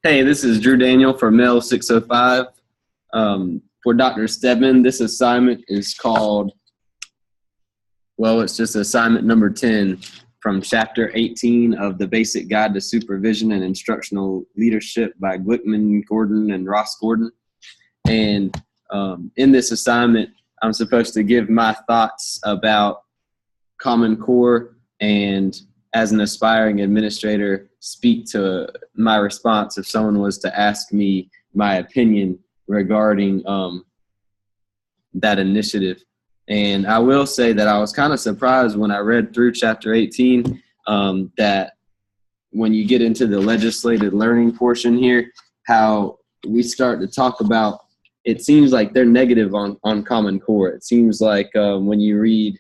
Hey, this is Drew Daniel for Mail 605. For Dr. Stedman, this assignment is called, it's just assignment number 10 from Chapter 18 of the Basic Guide to Supervision and Instructional Leadership by Glickman, Gordon, and Ross Gordon. And in this assignment, I'm supposed to give my thoughts about Common Core and, as an aspiring administrator, speak to my response if someone was to ask me my opinion regarding that initiative. And I will say that I was kind of surprised when I read through Chapter 18 that when you get into the legislated learning portion here, how we start to talk about, it seems like they're negative on Common Core. It seems like when you read,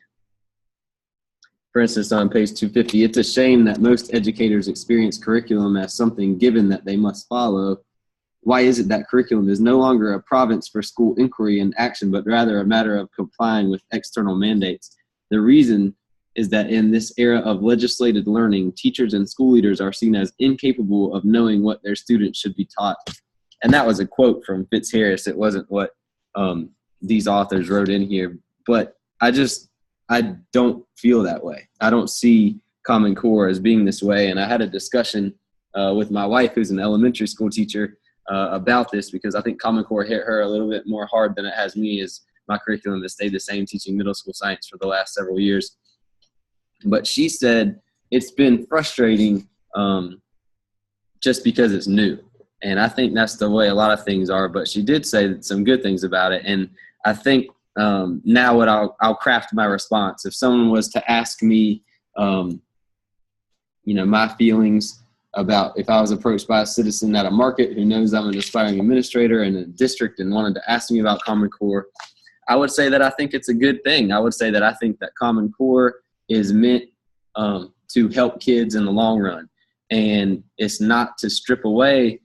for instance, on page 250, it's a shame that most educators experience curriculum as something given that they must follow. Why is it that curriculum is no longer a province for school inquiry and action, but rather a matter of complying with external mandates? The reason is that in this era of legislated learning, teachers and school leaders are seen as incapable of knowing what their students should be taught. And that was a quote from Fitzharris. It wasn't what these authors wrote in here. But I don't feel that way. I don't see Common Core as being this way. And I had a discussion with my wife, who's an elementary school teacher, about this, because I think Common Core hit her a little bit more hard than it has me, as my curriculum has stayed the same, teaching middle school science for the last several years. But she said it's been frustrating just because it's new. And I think that's the way a lot of things are. But she did say some good things about it. And I think now what I'll craft my response. If someone was to ask me, my feelings about if I was approached by a citizen at a market who knows I'm an aspiring administrator in a district and wanted to ask me about Common Core, I would say that I think it's a good thing. I would say that I think that Common Core is meant to help kids in the long run. And it's not to strip away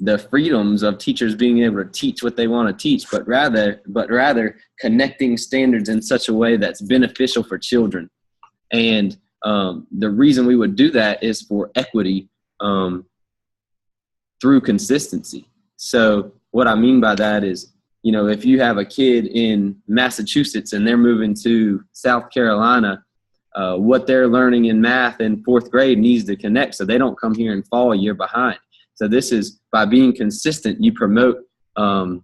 the freedoms of teachers being able to teach what they want to teach, but rather connecting standards in such a way that's beneficial for children. And the reason we would do that is for equity through consistency. So what I mean by that is, if you have a kid in Massachusetts and they're moving to South Carolina, what they're learning in math in fourth grade needs to connect so they don't come here and fall a year behind. So this is, by being consistent, you promote an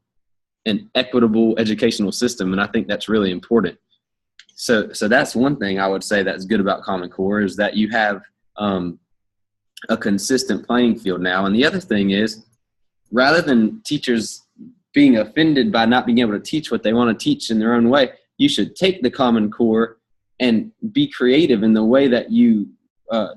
equitable educational system, and I think that's really important. So that's one thing I would say that's good about Common Core, is that you have a consistent playing field now. And the other thing is, rather than teachers being offended by not being able to teach what they want to teach in their own way, you should take the Common Core and be creative in the way that you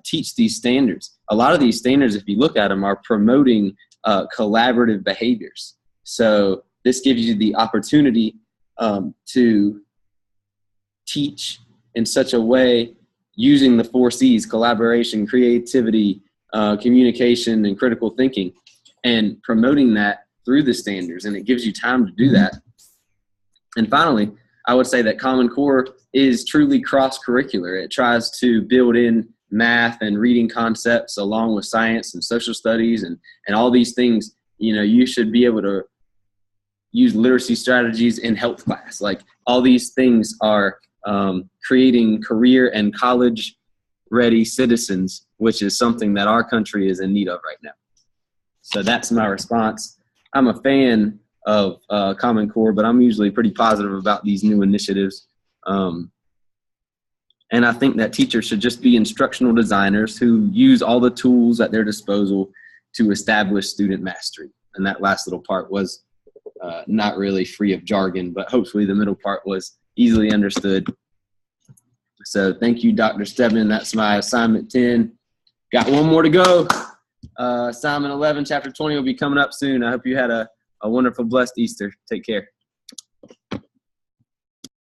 teach these standards. A lot of these standards, if you look at them, are promoting collaborative behaviors. So this gives you the opportunity to teach in such a way using the 4 C's: collaboration, creativity, communication, and critical thinking, and promoting that through the standards. And it gives you time to do that. And finally, I would say that Common Core is truly cross-curricular. It tries to build in math and reading concepts along with science and social studies and all these things. You should be able to use literacy strategies in health class. Like, all these things are creating career and college-ready citizens, which is something that our country is in need of right now. So that's my response. I'm a fan of Common Core, but I'm usually pretty positive about these new initiatives. And I think that teachers should just be instructional designers who use all the tools at their disposal to establish student mastery. And that last little part was not really free of jargon, but hopefully the middle part was easily understood. So thank you, Dr. Stedman. That's my assignment 10. Got one more to go. Assignment 11, chapter 20 will be coming up soon. I hope you had a wonderful, blessed Easter. Take care.